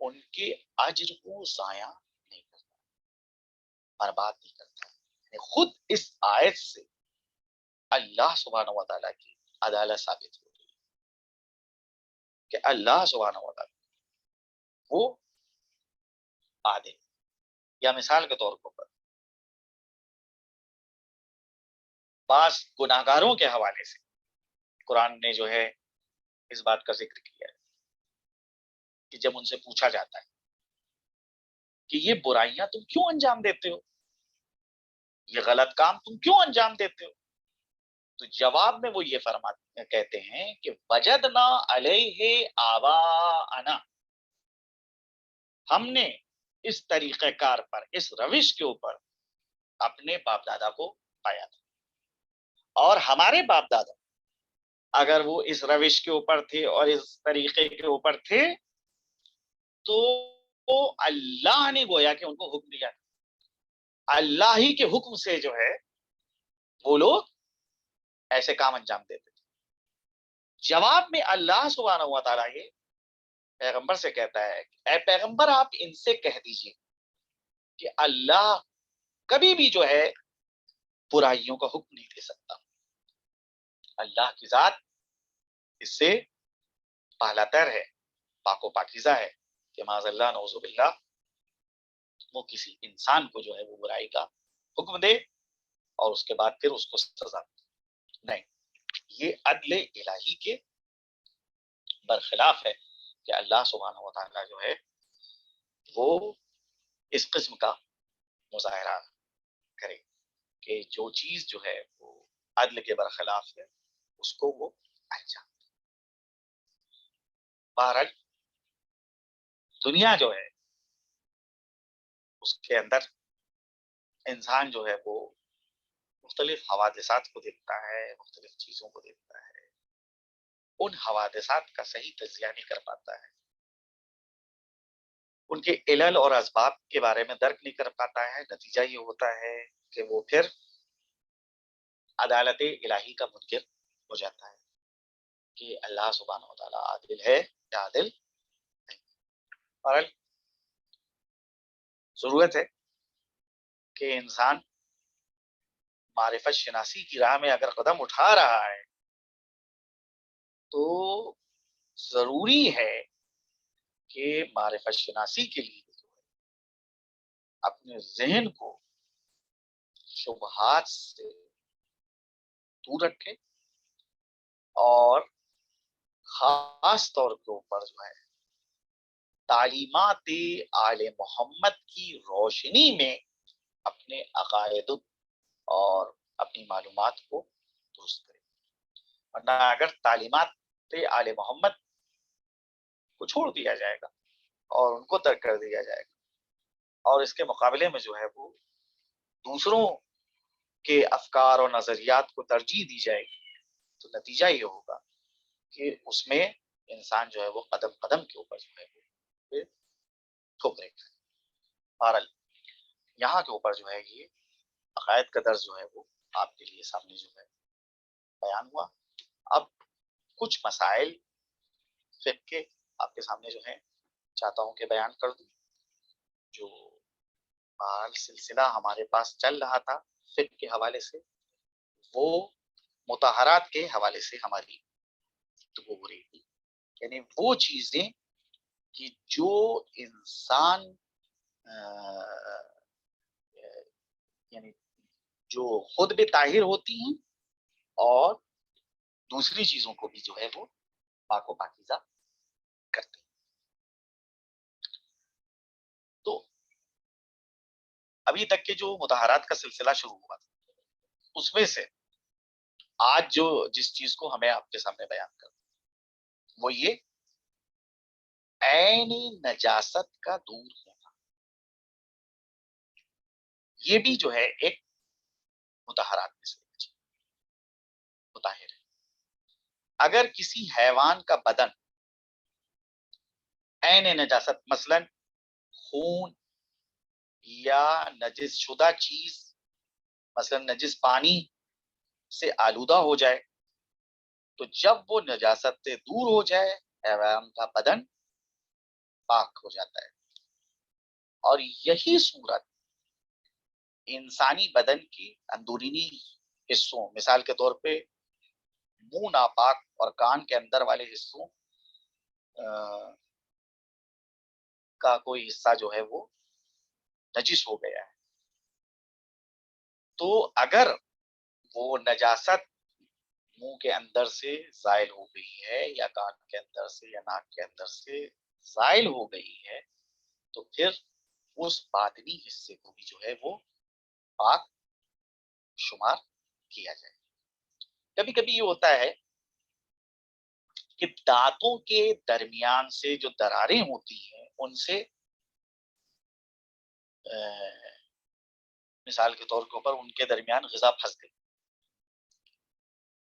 ان کے اجر کو ضائع نہیں کرتا، برباد نہیں کرتا۔ یعنی خود اس آیت سے اللہ سبحانہ و تعالیٰ کی عدالت ثابت ہو رہی ہے کہ اللہ سبحانہ و تعالیٰ وہ عادل، یا مثال کے طور پر بعض گناہگاروں کے حوالے سے قرآن نے جو ہے اس بات کا ذکر کیا ہے کہ جب ان سے پوچھا جاتا ہے کہ یہ برائیاں تم کیوں انجام دیتے ہو، یہ غلط کام تم کیوں انجام دیتے ہو، تو جواب میں وہ یہ فرماتے کہتے ہیں کہ وجدنا علیہ آباءنا، ہم نے اس طریقہ کار پر، اس روش کے اوپر اپنے باپ دادا کو پایا تھا، اور ہمارے باپ دادا اگر وہ اس روش کے اوپر تھے اور اس طریقے کے اوپر تھے تو اللہ نے گویا کہ ان کو حکم دیا، اللہ ہی کے حکم سے جو ہے وہ لوگ ایسے کام انجام دیتے تھے۔ جواب میں اللہ سبحانہ و تعالیٰ یہ پیغمبر سے کہتا ہے اے پیغمبر آپ ان سے کہہ دیجئے کہ اللہ کبھی بھی جو ہے برائیوں کا حکم نہیں دے سکتا، اللہ کی ذات اس سے پہلا تر ہے، پاک و پاکیزہ ہے کہ معاذ اللہ نعوذ باللہ وہ کسی انسان کو جو ہے وہ برائی کا حکم دے اور اس کے بعد پھر اس کو سزا نہیں۔ یہ عدل الہی کے برخلاف ہے کہ اللہ سبحانہ و تعالیٰ جو ہے وہ اس قسم کا مظاہرہ کرے کہ جو چیز جو ہے وہ عدل کے برخلاف ہے اس کو وہ انجام۔ بہرحال دنیا جو ہے اس کے اندر انسان جو ہے وہ مختلف حوادثات کو دیکھتا ہے، مختلف چیزوں کو دیکھتا ہے، ان حوادثات کا صحیح تجزیہ نہیں کر پاتا ہے، ان کے علل اور اسباب کے بارے میں درک نہیں کر پاتا ہے، نتیجہ یہ ہوتا ہے کہ وہ پھر عدالت الہی کا منکر ہو جاتا ہے کہ اللہ سبحانہ و تعالیٰ عادل ہے یا عادل نہیں۔ اور ضرورت ہے کہ انسان معرفت شناسی کی راہ میں اگر قدم اٹھا رہا ہے تو ضروری ہے کہ معرفت شناسی کے لیے اپنے ذہن کو شبہات سے دور رکھے، اور خاص طور کے اوپر جو ہے تعلیمات آل محمد کی روشنی میں اپنے عقائد اور اپنی معلومات کو درست کرے، ورنہ اگر تعلیمات آل محمد کو چھوڑ دیا جائے گا اور ان کو ترک کر دیا جائے گا اور اس کے مقابلے میں جو ہے وہ دوسروں کے افکار اور نظریات کو ترجیح دی جائے گی، تو نتیجہ یہ ہوگا کہ اس میں انسان جو ہے وہ قدم قدم کے اوپر جو ہے وہ ٹھوکرے کھائے۔ بہرحال یہاں کے اوپر جو ہے یہ عقائد کا درس جو ہے وہ آپ کے لیے سامنے جو ہے بیان ہوا. اب کچھ مسائل فقہ کے آپ کے سامنے جو ہے چاہتا ہوں کہ بیان کر دوں. جو بہرحال سلسلہ ہمارے پاس چل رہا تھا فقہ کے حوالے سے، وہ مطہرات کے حوالے سے ہماری گفتگو ہو رہی تھی. یعنی وہ چیزیں کہ جو انسان یعنی جو خود بھی طاہر ہوتی ہیں اور دوسری چیزوں کو بھی جو ہے وہ پاک و پاکیزہ کرتے ہیں. تو ابھی تک کے جو مطہرات کا سلسلہ شروع ہوا تھا اس میں سے آج جو جس چیز کو ہمیں آپ کے سامنے بیان کرنا وہ یہ عین نجاست کا دور ہونا. یہ بھی جو ہے ایک مطہرات میں سے مطہر ہے. اگر کسی حیوان کا بدن عین نجاست مثلا خون یا نجس شدہ چیز مثلا نجس پانی سے آلودہ ہو جائے تو جب وہ نجاست سے دور ہو جائے حیوان کا بدن پاک ہو جاتا ہے. اور یہی صورت انسانی بدن کی اندرونی حصوں مثال کے طور پہ منہ ناپاک اور کان کے اندر والے حصوں کا کوئی حصہ جو ہے وہ نجس ہو گیا ہے تو اگر وہ نجاست منہ کے اندر سے زائل ہو گئی ہے یا کان کے اندر سے یا ناک کے اندر سے زائل ہو گئی ہے تو پھر اس باطنی حصے کو بھی جو ہے وہ پاک شمار کیا جائے. کبھی کبھی یہ ہوتا ہے کہ دانتوں کے درمیان سے جو دراریں ہوتی ہیں ان سے مثال کے طور کے اوپر ان کے درمیان غذا پھنس گئی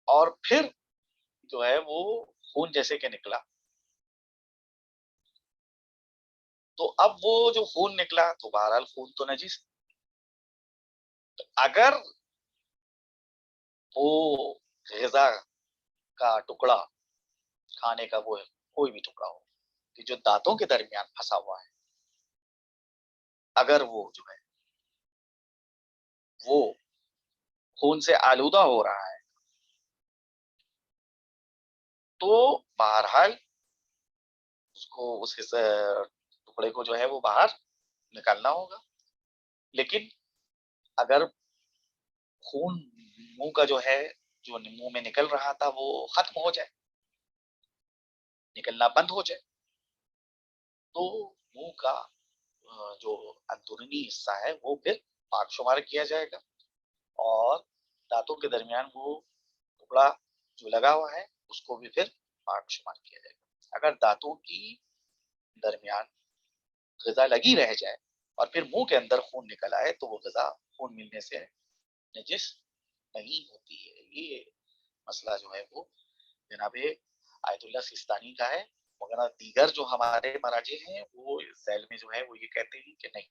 اور پھر جو ہے وہ خون جیسے کہ نکلا تو اب وہ جو خون نکلا تو بہرحال خون تو نجس. اگر وہ غذا کا ٹکڑا کھانے کا وہ کوئی بھی ٹکڑا ہو کہ جو دانتوں کے درمیان پھنسا ہوا ہے اگر وہ جو ہے وہ خون سے آلودہ ہو رہا ہے تو بہرحال اس کو اس ٹکڑے کو جو ہے وہ باہر نکالنا ہوگا. لیکن اگر خون منہ کا جو ہے جو منہ میں نکل رہا تھا وہ ختم ہو جائے نکلنا بند ہو جائے تو منہ کا جو اندرونی حصہ ہے وہ پھر پاک شمار کیا جائے گا اور دانتوں کے درمیان وہ ٹکڑا جو لگا ہوا ہے اس کو بھی پھر پاک شمار کیا جائے گا. اگر دانتوں کی درمیان غذا لگی رہ جائے اور پھر منہ کے اندر خون نکل آئے تو وہ غذا خون ملنے سے نجس نہیں ہوتی ہے. یہ مسئلہ جو ہے وہ جناب آیت اللہ سیستانی کا ہے مگر دیگر جو ہمارے مراجع ہیں وہ ذیل میں جو ہے وہ یہ کہتے ہیں کہ نہیں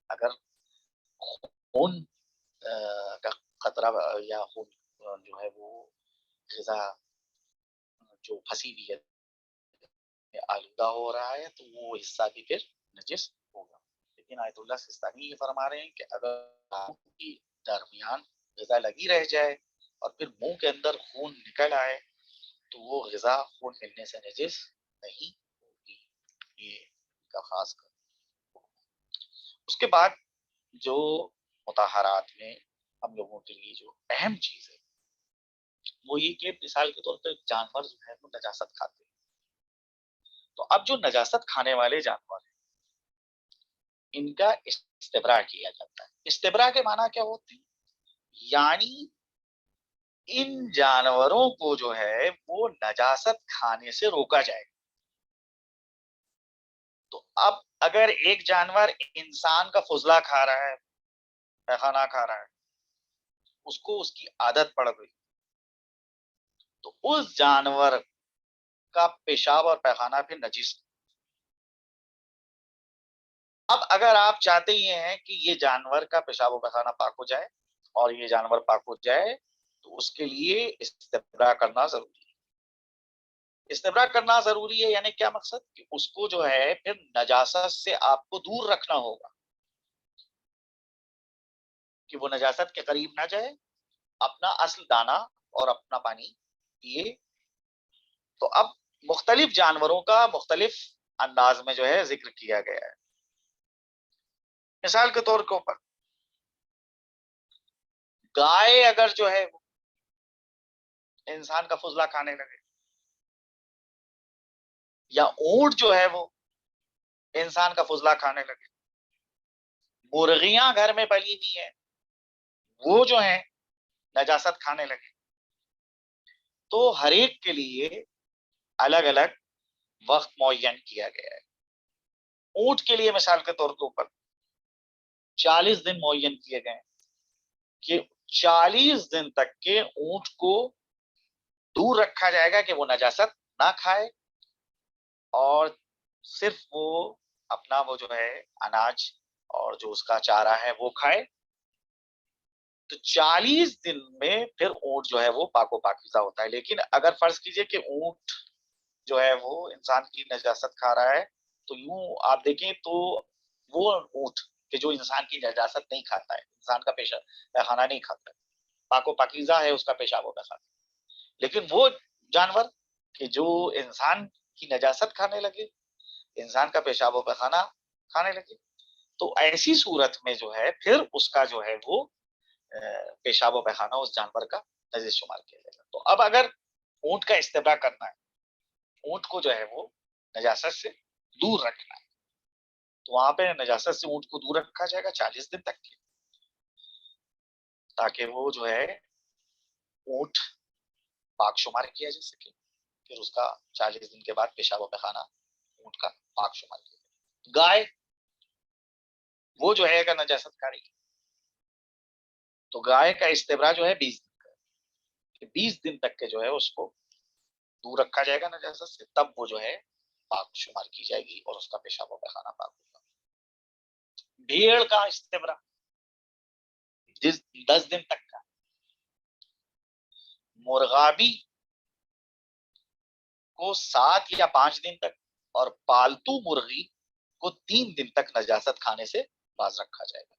اگر خون کا خطرہ یا خون جو ہے وہ غذا جو پھنسی ہوئی ہے آلودہ ہو رہا ہے تو وہ حصہ بھی پھر نجس ہوگا. لیکن آیت اللہ سیستانی یہ فرما رہے ہیں کہ اگر کی درمیان غذا لگی رہ جائے اور پھر منہ کے اندر خون نکل آئے تو وہ غذا خون ملنے سے نجس نہیں ہوگی. یہ کا خاص کر. اس کے بعد جو مطہرات میں ہم لوگوں کے لیے جو اہم چیز ہے وہ یہ کہ مثال کے طور پر جانور جو ہے وہ نجاست کھاتے ہیں تو اب جو نجاست کھانے والے جانور ہیں ان کا استبراء کیا جاتا ہے. استبراء کے معنی کیا ہوتے ہیں یعنی ان جانوروں کو جو ہے وہ نجاست کھانے سے روکا جائے. تو اب اگر ایک جانور انسان کا فضلہ کھا رہا ہے پیخانہ کھا رہا ہے اس کو اس کی عادت پڑ گئی تو اس جانور کا پیشاب اور پیخانہ پھر نجس اب اگر آپ چاہتے یہ ہیں کہ یہ جانور کا پیشاب و پیخانہ پاک ہو جائے اور یہ جانور پاک ہو جائے تو اس کے لیے استبراء کرنا ضروری ہے. استبراء کرنا ضروری ہے یعنی کیا مقصد کہ اس کو جو ہے پھر نجاست سے آپ کو دور رکھنا ہوگا کہ وہ نجاست کے قریب نہ جائے, اپنا اصل دانا اور اپنا پانی پیے. تو اب مختلف جانوروں کا مختلف انداز میں جو ہے ذکر کیا گیا ہے. مثال کے طور کے اوپر گائے اگر جو ہے انسان کا فضلہ کھانے لگے یا اونٹ جو ہے وہ انسان کا فضلہ کھانے لگے, مرغیاں گھر میں پلی ہوئی ہیں وہ جو ہیں نجاست کھانے لگے, تو ہر ایک کے لیے الگ الگ وقت معین کیا گیا ہے. اونٹ کے لیے مثال کے طور کے اوپر 40 دن معین کیے گئے کہ 40 دن تک کے اونٹ کو دور رکھا جائے گا کہ وہ نجاست نہ کھائے اور صرف وہ اپنا وہ جو ہے اناج اور جو اس کا چارہ ہے وہ کھائے. تو 40 دن میں پھر اونٹ جو ہے وہ پاک و پاکیزہ ہوتا ہے. لیکن اگر فرض کیجئے کہ اونٹ جو ہے وہ انسان کی نجاست کھا رہا ہے تو یوں آپ دیکھیں تو وہ اونٹ کہ جو انسان کی نجاست نہیں کھاتا ہے, انسان کا پیخانہ نہیں کھاتا ہے, پاک و پاکیزہ ہے اس کا پیشاب و پیخانہ, لیکن وہ جانور کہ جو انسان کی نجاست کھانے لگے, انسان کا پیشاب و پیخانہ کھانے لگے, تو ایسی صورت میں جو ہے پھر اس کا جو ہے وہ پیشاب و پیخانہ اس جانور کا نجس شمار کیا جائے گا. تو اب اگر اونٹ کا استبراء کرنا ہے, اونٹ کو جو ہے وہ نجاست سے دور رکھنا ہے, تو وہاں پہ نجاست سے اونٹ کو دور رکھا جائے گا 40 دن تک کے, تاکہ وہ جو ہے اونٹ پاک شمار کیا جا سکے. پھر اس کا 40 دن کے بعد پیشاب و پیخانہ اونٹ کا پاک شمار کیا جائے. گائے وہ جو ہے اگر نجاست کھا رہی ہے تو گائے کا استبراء جو ہے 20 دن کا, 20 دن تک کے جو ہے اس کو دور رکھا جائے گا نجاست سے, تب وہ جو ہے پاک شمار کی جائے گی اور اس کا پیشاب و پیخانہ پاک ہوگا. بھیڑ کا استبراء 10 دن تک کا, مرغابی کو 7 یا 5 دن تک اور پالتو مرغی کو 3 دن تک نجاست کھانے سے باز رکھا جائے گا.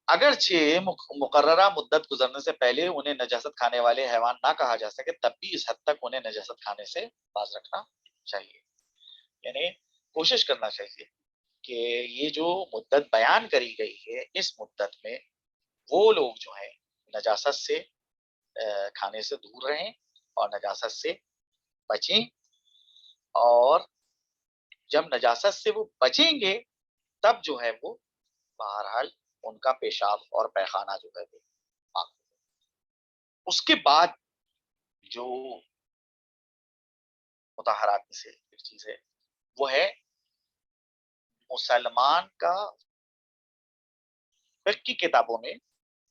اگرچہ مقررہ مدت گزرنے سے پہلے انہیں نجاست کھانے والے حیوان نہ کہا جا سکے, تب بھی اس حد تک انہیں نجاست کھانے سے باز رکھنا چاہیے. یعنی کوشش کرنا چاہیے کہ یہ جو مدت بیان کری گئی ہے اس مدت میں وہ لوگ جو ہیں نجاست سے کھانے سے دور رہیں اور نجاست سے بچیں, اور جب نجاست سے وہ بچیں گے تب جو ہے وہ بہرحال ان کا پیشاب اور پیخانہ جو ہے وہ پاک ہوگا. اس کے بعد جو مطہرات میں سے ایک چیز ہے وہ ہے مسلمان کا فقہ کی کتابوں میں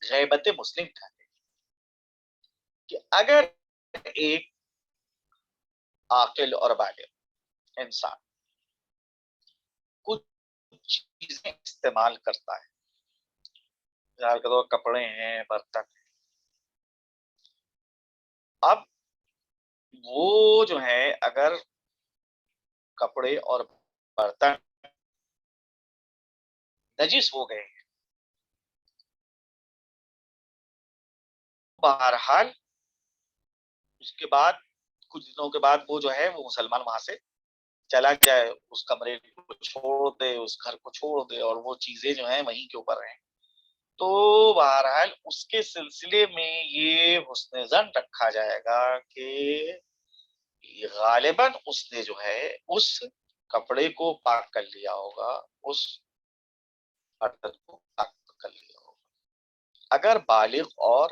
غیبت مسلم کہتے ہیں کہ اگر ایک عاقل اور بالغ انسان کچھ چیزیں استعمال کرتا ہے, مثال کے طور کپڑے ہیں, برتن ہیں, اب وہ جو ہے اگر کپڑے اور برتن نجس ہو گئے بہرحال اس کے بعد کچھ دنوں کے بعد وہ جو ہے وہ مسلمان وہاں سے چلا جائے, اس کمرے کو چھوڑ دے, اس گھر کو چھوڑ دے اور وہ چیزیں جو ہیں وہیں کے اوپر رہیں, تو بہرحال اس کے سلسلے میں یہ حسن ظن رکھا جائے گا کہ غالباً اس نے جو ہے اس کپڑے کو پاک کر لیا ہوگا, اس برتن کو پاک کر لیا ہوگا. اگر بالغ اور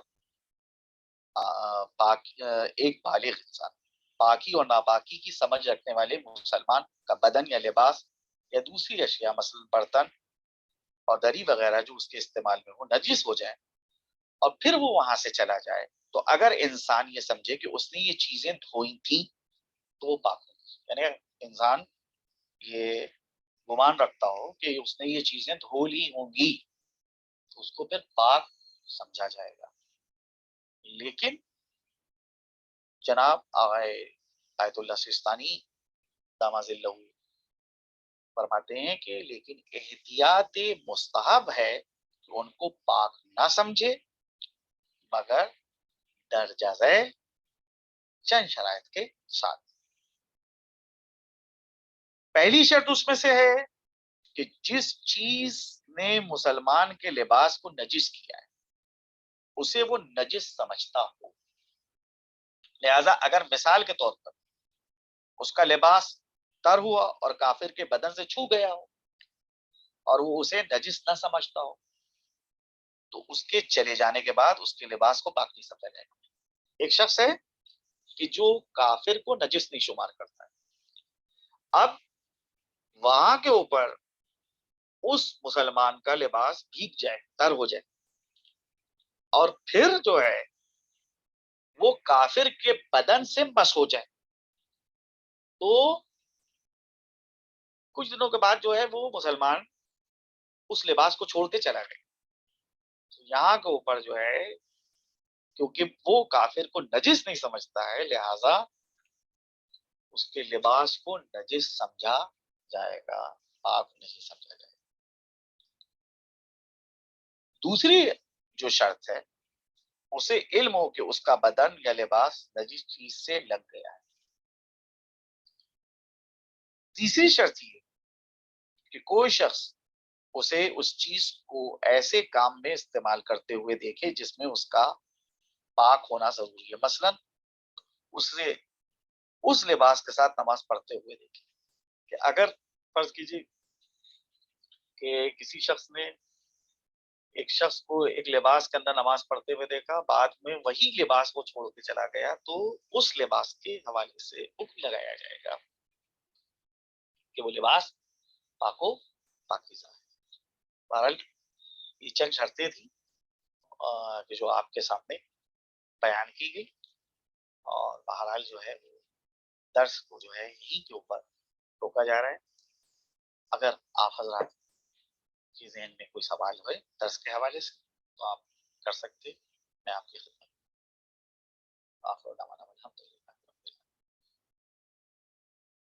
ایک بالغ انسان پاکی اور ناپاکی کی سمجھ رکھنے والے مسلمان کا بدن یا لباس یا دوسری اشیاء مثلا برتن اور دری وغیرہ جو اس کے استعمال میں ہو نجس ہو جائے اور پھر وہ وہاں سے چلا جائے, تو اگر انسان یہ سمجھے کہ اس نے یہ چیزیں دھوئی تھیں تو وہ پاک ہو, یعنی انسان یہ گمان رکھتا ہو کہ اس نے یہ چیزیں دھو لی ہوں گی تو اس کو پھر پاک سمجھا جائے گا. لیکن جناب آغائے آیت اللہ سستانی داماد اللہ فرماتے ہیں کہ لیکن احتیاط مستحب ہے کہ ان کو پاک نہ سمجھے مگر درجہ ذیل چند شرائط کے ساتھ. پہلی شرط اس میں سے ہے کہ جس چیز نے مسلمان کے لباس کو نجس کیا ہے اسے وہ نجس سمجھتا ہو. لہذا اگر مثال کے طور پر اس کا لباس تر ہوا اور کافر کے بدن سے چھو گیا ہو اور وہ اسے نجس نہ سمجھتا ہو تو اس کے چلے جانے کے بعد اس کے لباس کو پاک نہیں سمجھا جائے گا. ایک شخص ہے کہ جو کافر کو نجس نہیں شمار کرتا ہے. اب وہاں کے اوپر اس مسلمان کا لباس بھیگ جائے تر ہو جائے اور پھر جو ہے وہ کافر کے بدن سے مس ہو جائے تو کچھ دنوں کے بعد جو ہے وہ مسلمان اس لباس کو چھوڑ کے چلا گیا. یہاں کے اوپر جو ہے کیونکہ وہ کافر کو نجس نہیں سمجھتا ہے لہذا اس کے لباس کو نجس سمجھا جائے گا پاک نہیں سمجھا جائے گا. دوسری جو شرط ہے اسے علم ہو کہ اس کا بدن یا لباس نجس چیز سے لگ گیا ہے. تیسری شرط یہ کہ کوئی شخص اسے اس چیز کو ایسے کام میں استعمال کرتے ہوئے دیکھے جس میں اس کا پاک ہونا ضروری ہے. مثلا اسے اس لباس کے ساتھ نماز پڑھتے ہوئے دیکھے کہ اگر فرض کیجیے کہ کسی شخص نے ایک شخص کو ایک لباس کے اندر نماز پڑھتے ہوئے دیکھا بعد میں وہی لباس کو چھوڑ کے چلا گیا تو اس لباس کے حوالے سے حکم لگایا جائے گا کہ وہ لباس پاکو پاکیزہ ہے. بہرحال یہ چند شرطیں تھیں کہ جو آپ کے سامنے بیان کی گئی اور بہرحال جو ہے درس کو جو ہے یہیں کے اوپر روکا جا رہا ہے. اگر آپ حضرات کے ذہن میں کوئی سوال ہوئے درس کے حوالے سے تو آپ کر سکتے. میں آپ کی خدمت